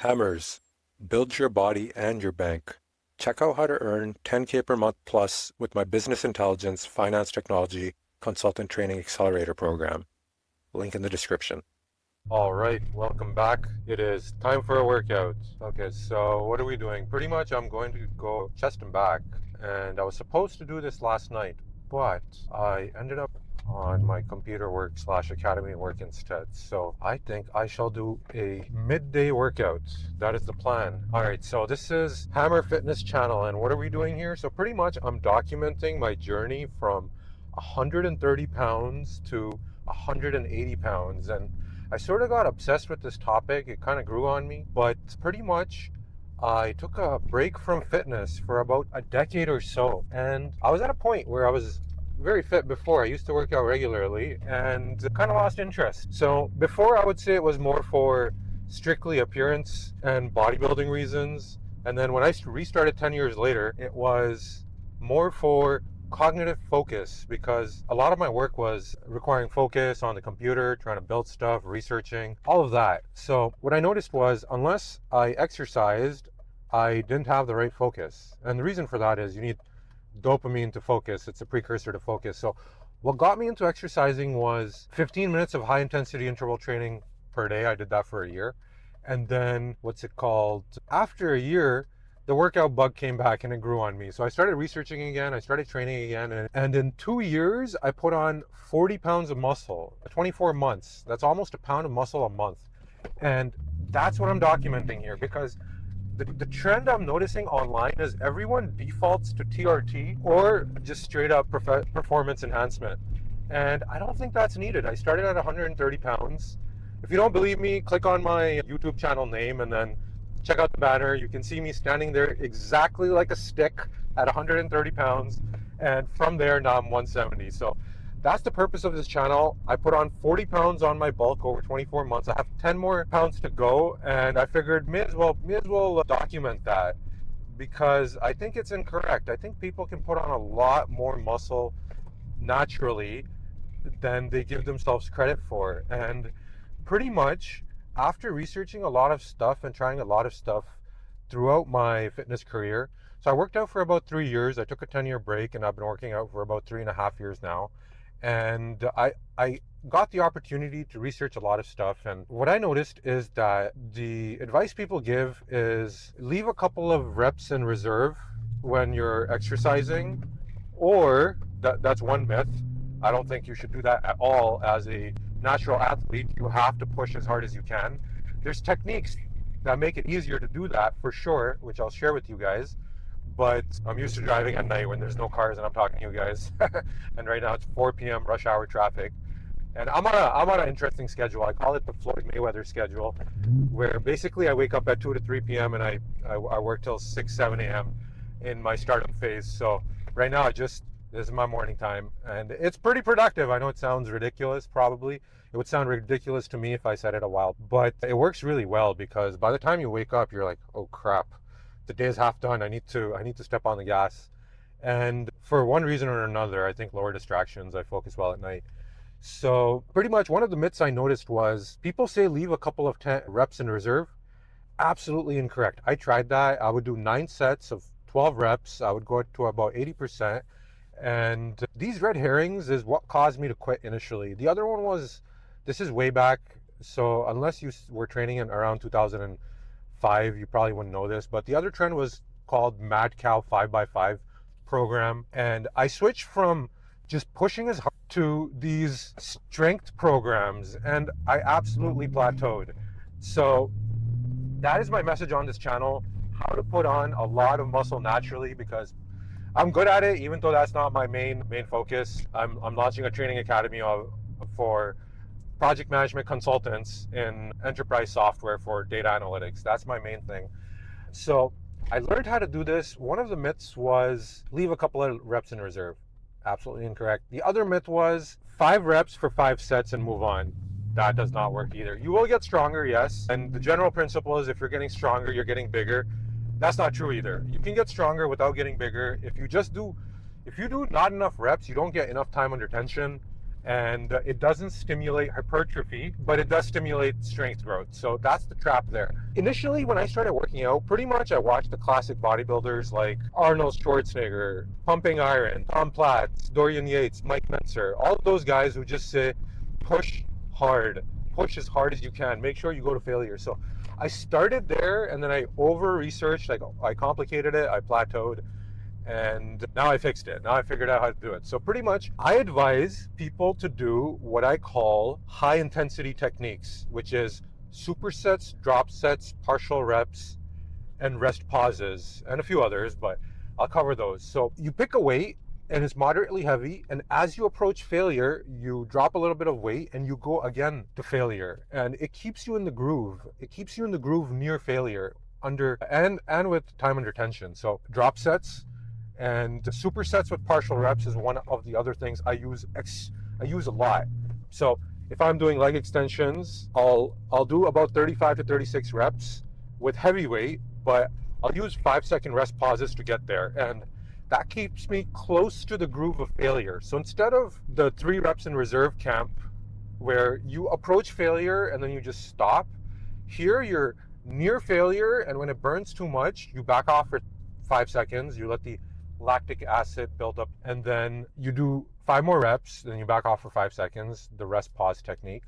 Hammers, build your body and your bank. Check out how to earn 10K per month plus with my business intelligence, finance technology, consultant training accelerator program. Link in the description. All right, welcome back. It is time for a workout. Okay, so what are we doing? Pretty much I'm going to go chest and back, and I was supposed to do this last night, but I ended up on my computer work / academy work instead. So I think I shall do a midday workout. That is the plan. All right, so this is Hammer Fitness channel, and what are we doing here? So pretty much I'm documenting my journey from 130 pounds to 180 pounds, and I sort of got obsessed with this topic. It kind of grew on me, but pretty much I took a break from fitness for about a decade or so, and I was at a point where I was very fit before. I used to work out regularly and kind of lost interest. So before, I would say it was more for strictly appearance and bodybuilding reasons, and then when I restarted 10 years later, it was more for cognitive focus, because a lot of my work was requiring focus on the computer, trying to build stuff, researching, all of that. So what I noticed was, unless I exercised, I didn't have the right focus. And the reason for that is you need dopamine to focus. It's a precursor to focus. So what got me into exercising was 15 minutes of high intensity interval training per day. I did that for a year. And then after a year, the workout bug came back and it grew on me. So I started researching again, I started training again, and in 2 years, I put on 40 pounds of muscle. 24 months, that's almost a pound of muscle a month. And that's what I'm documenting here, because the trend I'm noticing online is everyone defaults to TRT or just straight up performance enhancement. And I don't think that's needed. I started at 130 pounds. If you don't believe me, click on my YouTube channel name and then check out the banner. You can see me standing there exactly like a stick at 130 pounds. And from there, now I'm 170. So that's the purpose of this channel. I put on 40 pounds on my bulk over 24 months. I have 10 more pounds to go. And I figured may as well document that, because I think it's incorrect. I think people can put on a lot more muscle naturally than they give themselves credit for. And pretty much, after researching a lot of stuff and trying a lot of stuff throughout my fitness career, so I worked out for about 3 years. I took a 10-year break, and I've been working out for about 3.5 years now. And I got the opportunity to research a lot of stuff. And what I noticed is that the advice people give is leave a couple of reps in reserve when you're exercising, or that's one myth. I don't think you should do that at all. As a natural athlete, you have to push as hard as you can. There's techniques that make it easier to do that for sure, which I'll share with you guys. But I'm used to driving at night when there's no cars and I'm talking to you guys. And right now it's 4 p.m. rush hour traffic. And I'm on an interesting schedule. I call it the Floyd Mayweather schedule, where basically I wake up at 2 to 3 p.m. and I work till 6, 7 a.m. in my startup phase. So right now this is my morning time, and it's pretty productive. I know it sounds ridiculous, probably. It would sound ridiculous to me if I said it a while, but it works really well, because by the time you wake up, you're like, oh crap, the day's half done. I need to step on the gas. And for one reason or another, I think lower distractions, I focus well at night. So pretty much one of the myths I noticed was people say leave a couple of 10 reps in reserve. Absolutely incorrect. I tried that. I would do 9 sets of 12 reps. I would go to about 80%. And these red herrings is what caused me to quit initially. The other one was, this is way back. So unless you were training in around 2005, you probably wouldn't know this. But the other trend was called Mad Cow 5x5 program. And I switched from just pushing as hard to these strength programs, and I absolutely plateaued. So that is my message on this channel: how to put on a lot of muscle naturally, because I'm good at it, even though that's not my main focus. I'm launching a training academy for project management consultants in enterprise software for data analytics. That's my main thing. So I learned how to do this. One of the myths was leave a couple of reps in reserve. Absolutely incorrect. The other myth was 5 reps for 5 sets and move on. That does not work either. You will get stronger, yes. And the general principle is if you're getting stronger, you're getting bigger. That's not true either. You can get stronger without getting bigger. If you do not enough reps, you don't get enough time under tension, And it doesn't stimulate hypertrophy, but it does stimulate strength growth. So that's the trap there. Initially, when I started working out, pretty much I watched the classic bodybuilders like Arnold Schwarzenegger, Pumping Iron, Tom Platz, Dorian Yates, Mike Mentzer, all of those guys who just say, push hard, push as hard as you can, make sure you go to failure. So I started there, and then I over-researched, like I complicated it, I plateaued, and now I fixed it. Now I figured out how to do it. So pretty much I advise people to do what I call high intensity techniques, which is supersets, drop sets, partial reps, and rest pauses, and a few others, but I'll cover those. So you pick a weight and it's moderately heavy, and as you approach failure, you drop a little bit of weight and you go again to failure. And it keeps you in the groove. It keeps you in the groove near failure under and with time under tension. So drop sets and supersets with partial reps is one of the other things I use a lot. So if I'm doing leg extensions, I'll do about 35 to 36 reps with heavy weight, but I'll use 5-second rest pauses to get there, and that keeps me close to the groove of failure. So instead of the 3 reps in reserve camp where you approach failure and then you just stop, here you're near failure, and when it burns too much, you back off for 5 seconds, you let the lactic acid build up, and then you do 5 more reps, then you back off for 5 seconds, the rest pause technique.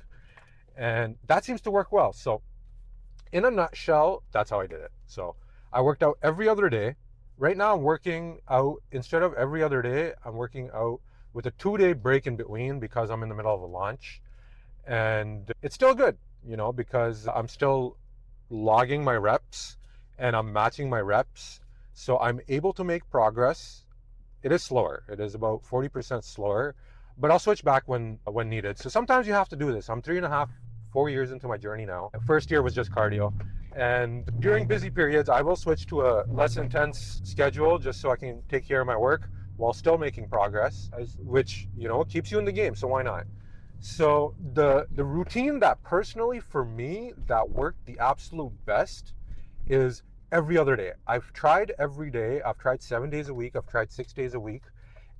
And that seems to work well. So in a nutshell, that's how I did it. So I worked out every other day. Right now I'm working out, instead of every other day, I'm working out with a 2-day break in between because I'm in the middle of a launch. And it's still good, because I'm still logging my reps and I'm matching my reps. So I'm able to make progress. It is slower. It is about 40% slower, but I'll switch back when needed. So sometimes you have to do this. I'm 3.5, 4 years into my journey now. First year was just cardio. And during busy periods, I will switch to a less intense schedule just so I can take care of my work while still making progress, which, keeps you in the game. So why not? So the routine that personally for me that worked the absolute best is every other day. I've tried every day. I've tried 7 days a week. I've tried 6 days a week.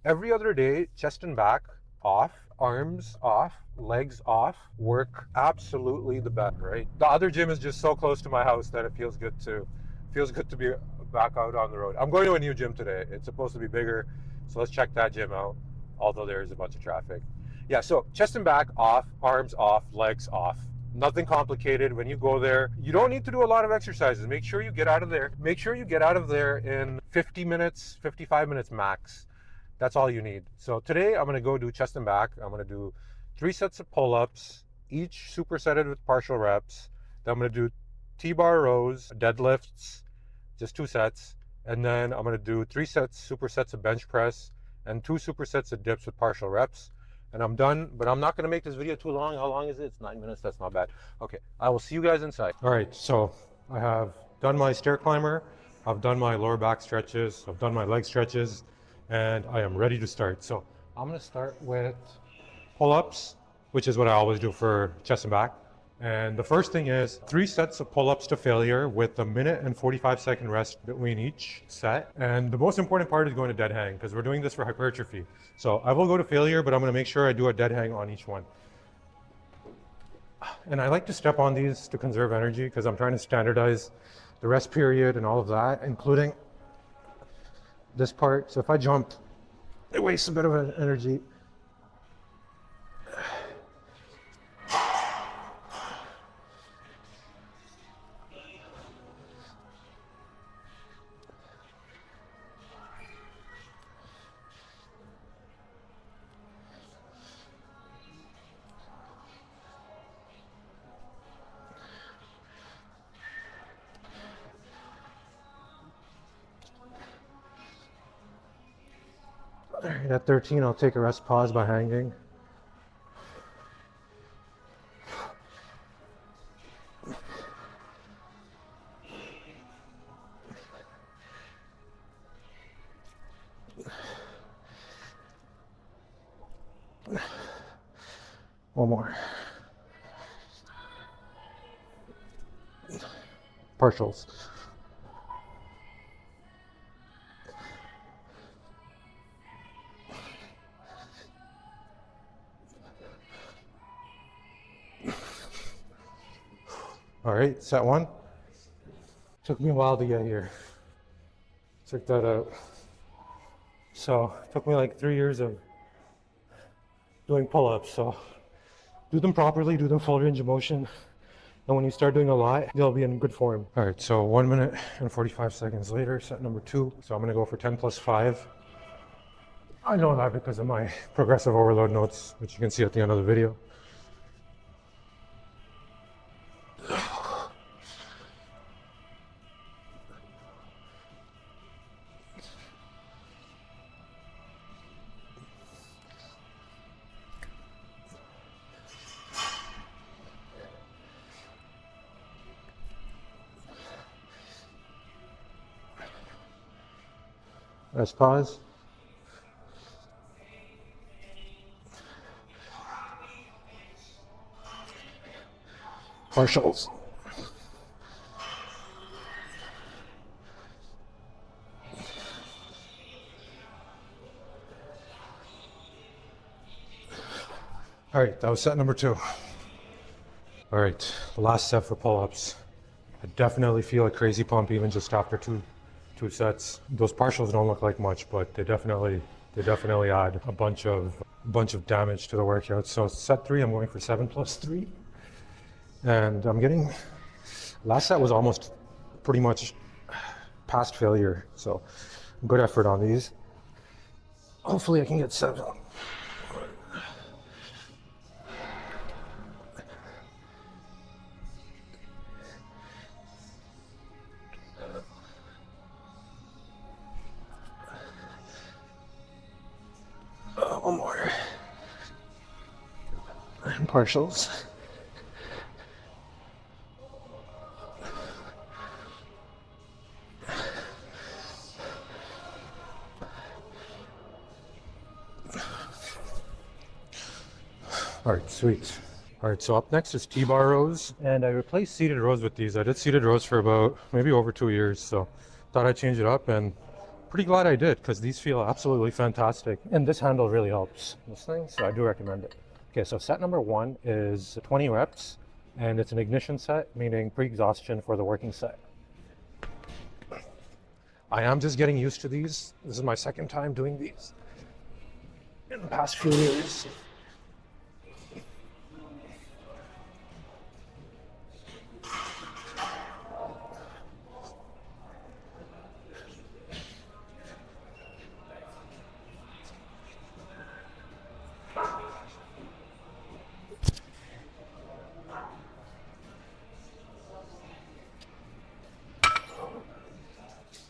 Every other day, chest and back off, arms off, legs off, work absolutely the best, right? The other gym is just so close to my house that it feels good to be back out on the road. I'm going to a new gym today. It's supposed to be bigger, so let's check that gym out, although there's a bunch of traffic. Yeah, so chest and back off, arms off, legs off. Nothing complicated. When you go there, you don't need to do a lot of exercises. Make sure you get out of there in 50 minutes, 55 minutes max. That's all you need. So today I'm going to go do chest and back. I'm going to do 3 sets of pull-ups, each supersetted with partial reps. Then I'm going to do T-bar rows, deadlifts, just 2 sets. And then I'm going to do 3 supersets of bench press and 2 supersets of dips with partial reps. And I'm done, but I'm not going to make this video too long. How long is it? It's 9 minutes. That's not bad. Okay, I will see you guys inside. All right, so I have done my stair climber. I've done my lower back stretches. I've done my leg stretches, and I am ready to start. So I'm going to start with pull-ups, which is what I always do for chest and back. And the first thing is 3 sets of pull-ups to failure with a 1 and 45-second rest between each set. And the most important part is going to dead hang because we're doing this for hypertrophy. So I will go to failure, but I'm going to make sure I do a dead hang on each one. And I like to step on these to conserve energy because I'm trying to standardize the rest period and all of that, including this part. So if I jump, it wastes a bit of energy. All right, at 13, I'll take a rest pause by hanging. One more. Partials. All right, set one. Took me a while to get here. Check that out. So it took me like 3 years of doing pull-ups. So do them properly, do them full range of motion. And when you start doing a lot, you'll be in good form. All right, so 1 minute and 45 seconds later, set number 2. So I'm gonna go for 10 plus 5. I know that because of my progressive overload notes, which you can see at the end of the video. Let's pause. Partials. All right, that was set number 2. All right, the last set for pull-ups. I definitely feel a crazy pump even just after two sets. Those partials don't look like much, but they definitely add a bunch of damage to the workout. So set 3, I'm going for 7 plus 3. And I'm getting, last set was almost pretty much past failure. So good effort on these. Hopefully I can get 7. One more. And partials. All right, sweet. All right, so up next is T-bar rows, and I replaced seated rows with these. I did seated rows for about maybe over 2 years, so thought I'd change it up, and pretty glad I did because these feel absolutely fantastic. And this handle really helps, this thing, so I do recommend it. Okay, so set number 1 is 20 reps, and it's an ignition set, meaning pre-exhaustion for the working set. I am just getting used to these. This is my second time doing these in the past few years.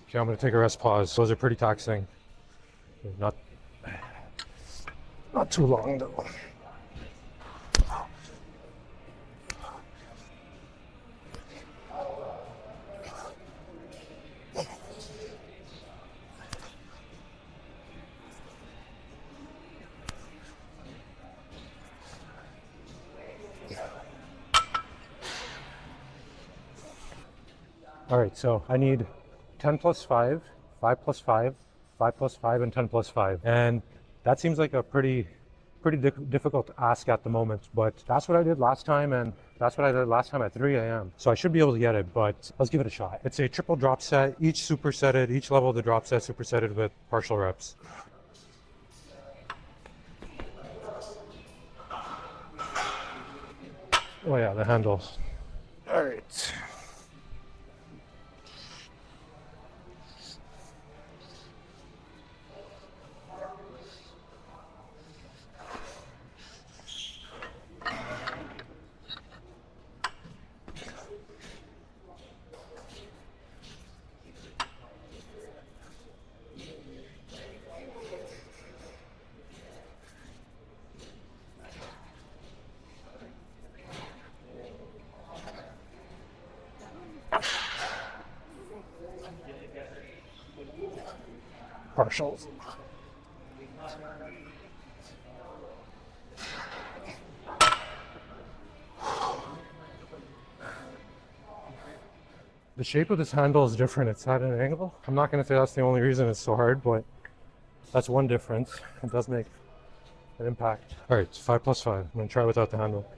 Okay, I'm going to take a rest pause. Those are pretty taxing. Not too long though. All right, so I need 10 plus 5, 5 plus 5, 5 plus 5, and 10 plus 5. And that seems like a pretty difficult ask at the moment, but that's what I did last time, and that's what I did last time at 3 a.m. So I should be able to get it, but let's give it a shot. It's a triple drop set, each supersetted, each level of the drop set supersetted with partial reps. Oh yeah, the handle. All right. Partials. The shape of this handle is different. It's at an angle. I'm not going to say that's the only reason it's so hard, but that's one difference. It does make an impact. All right, 5 plus 5. I'm going to try without the handle.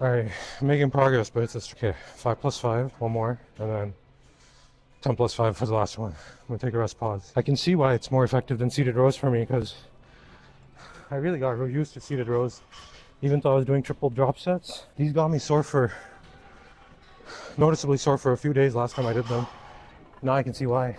Alright, making progress, but it's just okay. 5 plus 5, one more, and then 10 plus 5 for the last one. I'm gonna take a rest pause. I can see why it's more effective than seated rows for me, because I really got used to seated rows. Even though I was doing triple drop sets, these got me noticeably sore for a few days last time I did them. Now I can see why.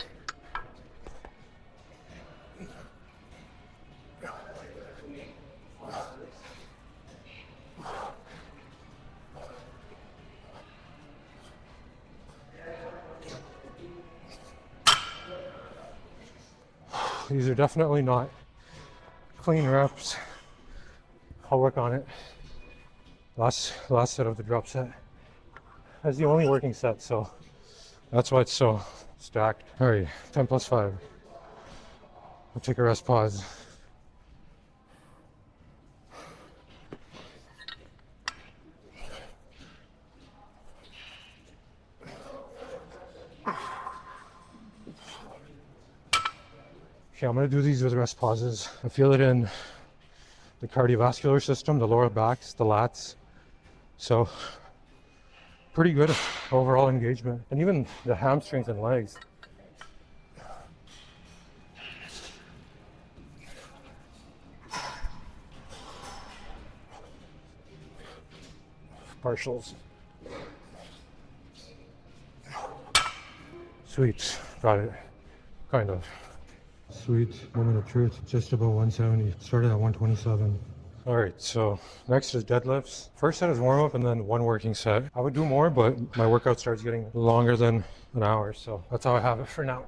These are definitely not clean reps. I'll work on it. Last set of the drop set. That's the only working set, so that's why it's so stacked. All right, 10 plus 5. I'll take a rest pause. Okay, I'm gonna do these with rest pauses. I feel it in the cardiovascular system, the lower backs, the lats. So pretty good overall engagement. And even the hamstrings and legs. Partials. Sweet, got it, kind of. Sweet, moment of truth, just about 170, started at 127. All right, so next is deadlifts. First set is warm up and then one working set. I would do more, but my workout starts getting longer than an hour, so that's how I have it for now.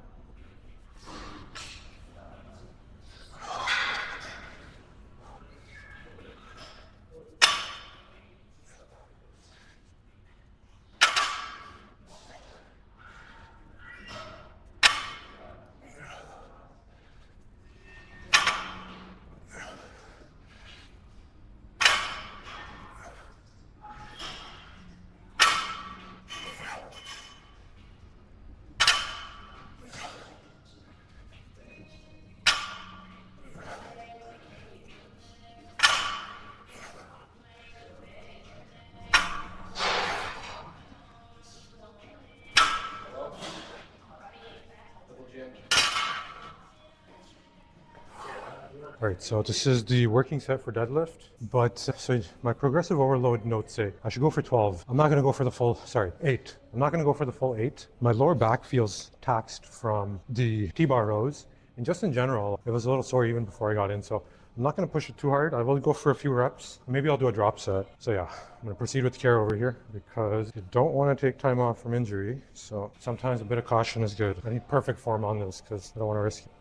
All right, so this is the working set for deadlift, but so my progressive overload notes say I should go for 12. I'm not gonna go for the full, 8. I'm not gonna go for the full 8. My lower back feels taxed from the T-bar rows, and just in general, it was a little sore even before I got in, so I'm not gonna push it too hard. I will go for a few reps. Maybe I'll do a drop set. So yeah, I'm gonna proceed with care over here because you don't wanna take time off from injury, so sometimes a bit of caution is good. I need perfect form on this because I don't wanna risk it.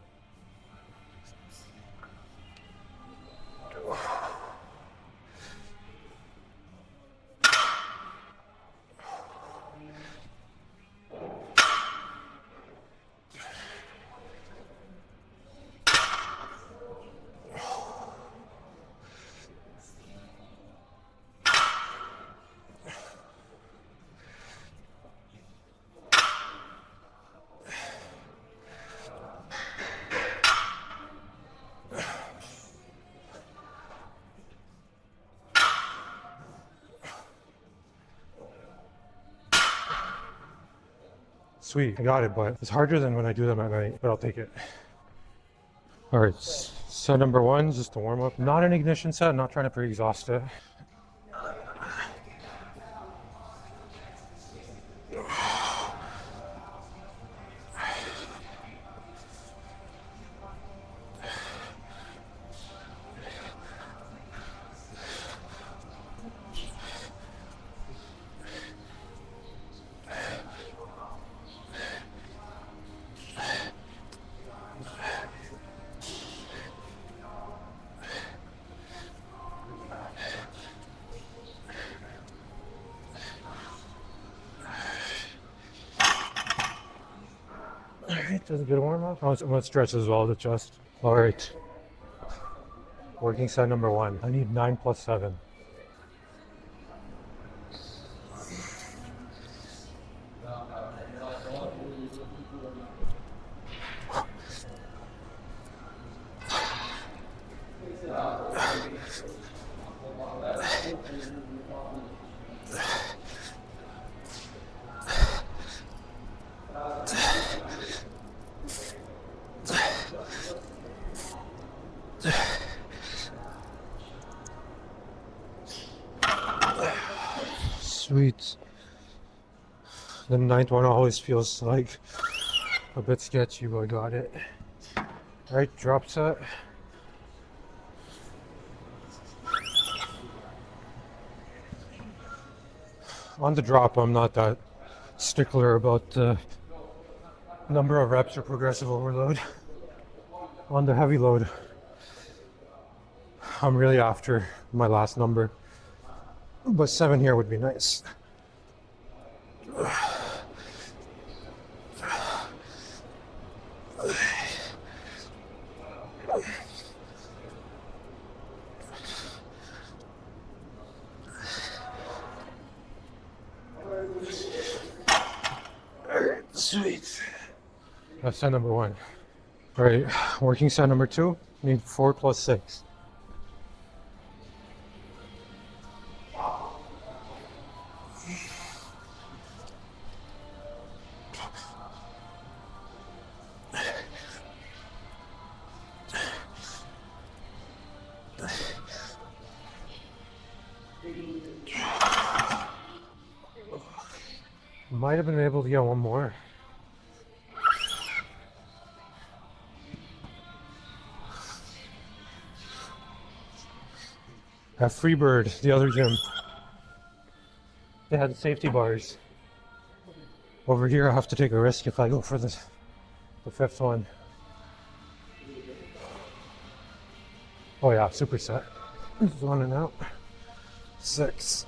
Sweet, I got it, but it's harder than when I do them at night, but I'll take it. All right, set number 1 is just a warm up. Not an ignition set, not trying to pre-exhaust it. Alright, that's a good warm up. I'm gonna stretch as well, the chest. Alright. Working set number 1. I need 9 plus 7. The ninth one always feels like a bit sketchy, but I got it. Right, drop set. On the drop, I'm not that stickler about the number of reps or progressive overload. On the heavy load, I'm really after my last number, but 7 here would be nice. Sweet. That's set number 1. All right, working set number 2. Need 4 plus 6. Might have been able to get one more. At Freebird, the other gym, they had safety bars. Over here, I have to take a risk if I go for the 5th one. Oh yeah, superset. Just on and out. 6.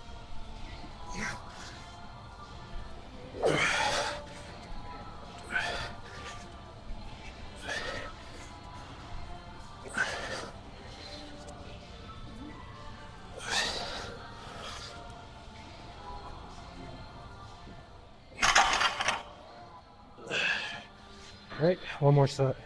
Right, one more set.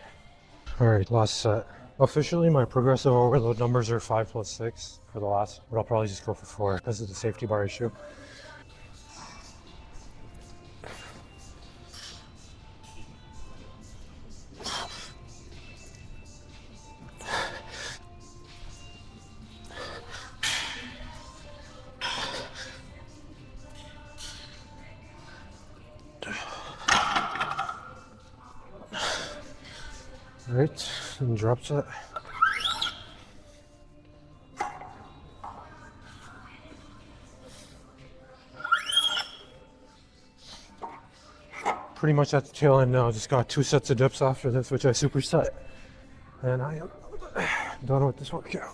All right, last set. Officially, my progressive overload numbers are 5 plus 6 for the last, but I'll probably just go for 4 because of the safety bar issue. Right, and drop set. Pretty much at the tail end now. Just got 2 sets of dips after this, which I superset. And I am done with this workout.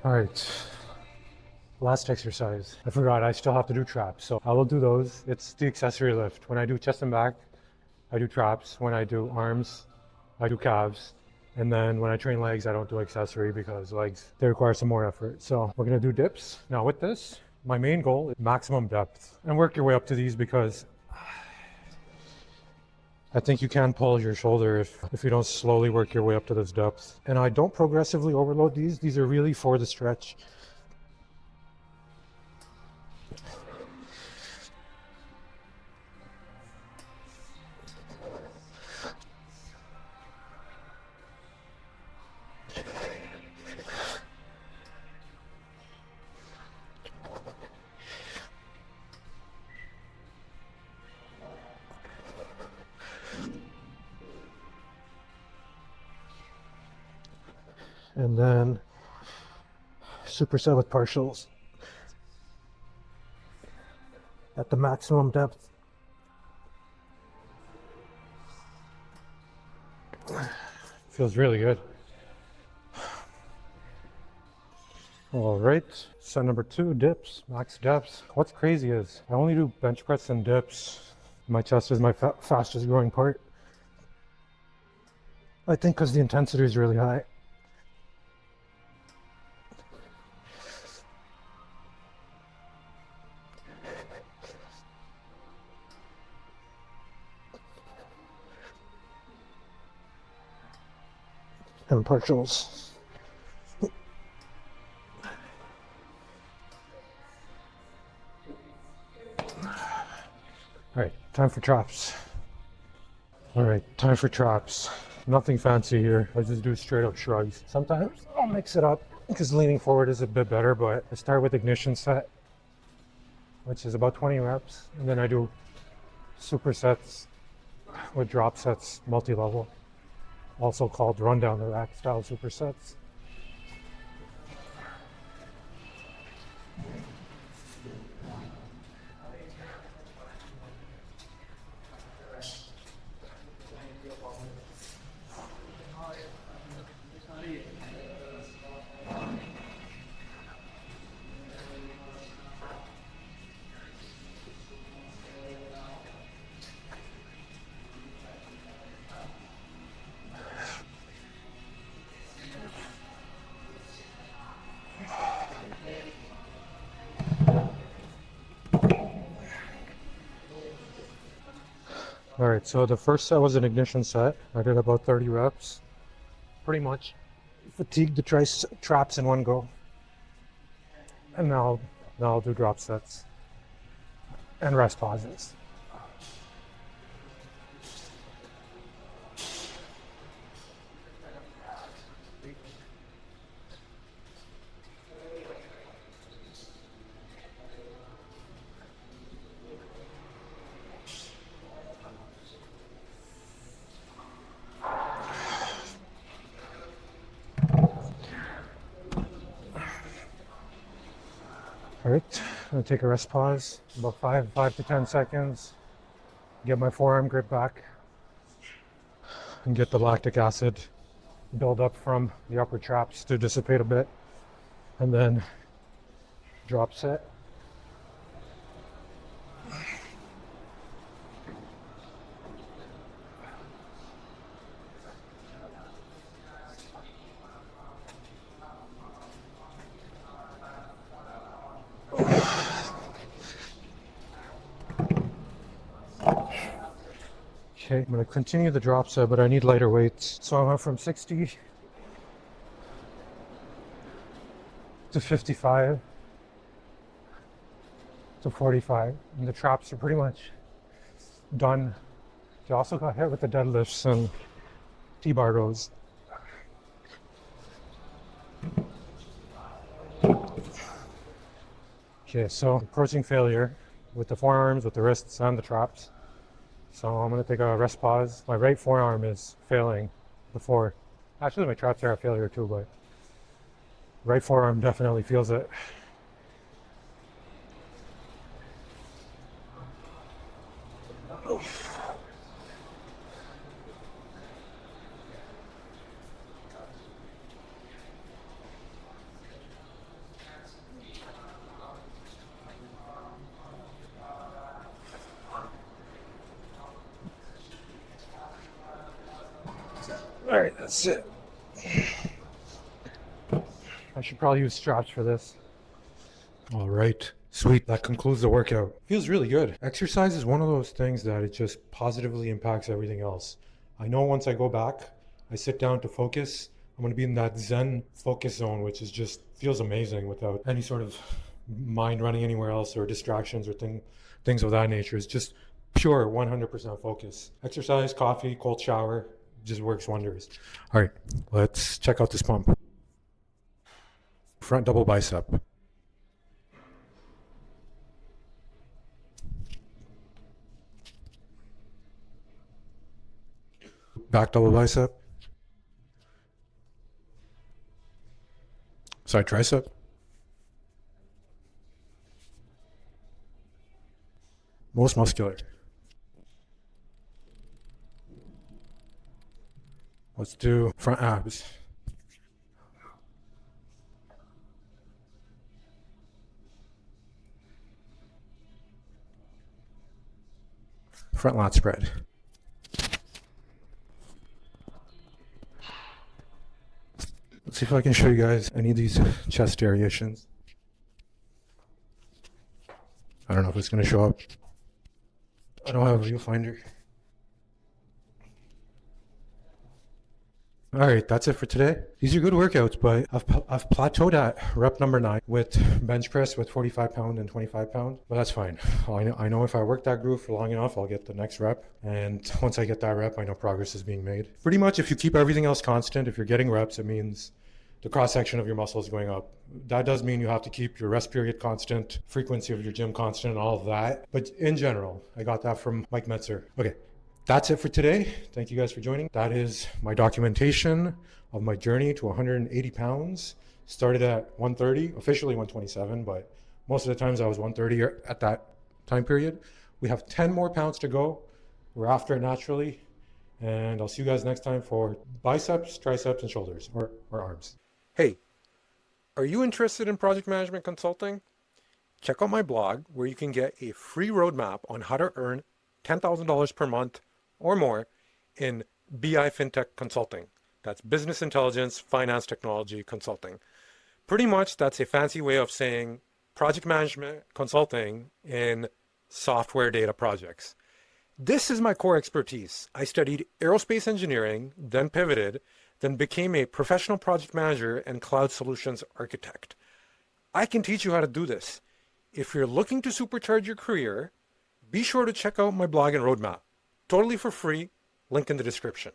All right, last exercise. I forgot I still have to do traps, so I will do those. It's the accessory lift. When I do chest and back, I do traps. When I do arms, I do calves. And then when I train legs, I don't do accessory because legs, they require some more effort. So we're gonna do dips. Now with this, my main goal is maximum depth. And work your way up to these because I think you can pull your shoulder if you don't slowly work your way up to this depth. And I don't progressively overload these. These are really for the stretch. And then superset with partials at the maximum depth. Feels really good. All right, set number 2, dips, max depth. What's crazy is I only do bench press and dips. My chest is my fastest growing part. I think because the intensity is really high. and partials. All right, time for traps. All right, time for traps. Nothing fancy here. I just do straight up shrugs. Sometimes I'll mix it up because leaning forward is a bit better, but I start with ignition set, which is about 20 reps, and then I do supersets with drop sets, multi-level, also called run down the rack style supersets. All right, so the first set was an ignition set. I did about 30 reps. Pretty much fatigued the traps in one go. And now I'll do drop sets and rest pauses. All right, I'm gonna take a rest pause, about 5 to 10 seconds. Get my forearm grip back and get the lactic acid build up from the upper traps to dissipate a bit, and then drop set. Okay, I'm going to continue the drop set, but I need lighter weights. So I went from 60 to 55 to 45, and the traps are pretty much done. I also got hit with the deadlifts and T-bar rows. Okay, so approaching failure with the forearms, with the wrists, and the traps. So I'm going to take a rest pause. My right forearm is failing before. Actually, my traps are at failure too, but right forearm definitely feels it. All right, that's it. I should probably use straps for this. All right, sweet. That concludes the workout. Feels really good. Exercise is one of those things that it just positively impacts everything else. I know once I go back, I sit down to focus, I'm going to be in that Zen focus zone, which is just feels amazing without any sort of mind running anywhere else or distractions or things of that nature. It's just pure 100% focus. Exercise, coffee, cold shower, just works wonders. All right, let's check out this pump. Front double bicep. Back double bicep. Side tricep. Most muscular. Let's do front abs. Front lat spread. Let's see if I can show you guys any of these chest variations. I don't know if it's going to show up. I don't have a viewfinder. All right, that's it for today. These are good workouts, but I've plateaued at rep number 9 with bench press with 45 pound and 25 pound, but that's fine. I know if I work that groove for long enough, I'll get the next rep. And once I get that rep, I know progress is being made. Pretty much if you keep everything else constant, if you're getting reps, it means the cross section of your muscle is going up. That does mean you have to keep your rest period constant, frequency of your gym constant, and all of that. But in general, I got that from Mike Mentzer. Okay, that's it for today. Thank you guys for joining. That is my documentation of my journey to 180 pounds. Started at 130, officially 127, but most of the times I was 130 at that time period. We have 10 more pounds to go. We're after it naturally. And I'll see you guys next time for biceps, triceps, and shoulders, or arms. Hey, are you interested in project management consulting? Check out my blog where you can get a free roadmap on how to earn $10,000 per month or more in BI-FinTech consulting. That's business intelligence, finance technology consulting. Pretty much that's a fancy way of saying project management consulting in software data projects. This is my core expertise. I studied aerospace engineering, then pivoted, then became a professional project manager and cloud solutions architect. I can teach you how to do this. If you're looking to supercharge your career, be sure to check out my blog and roadmap. Totally for free, link in the description.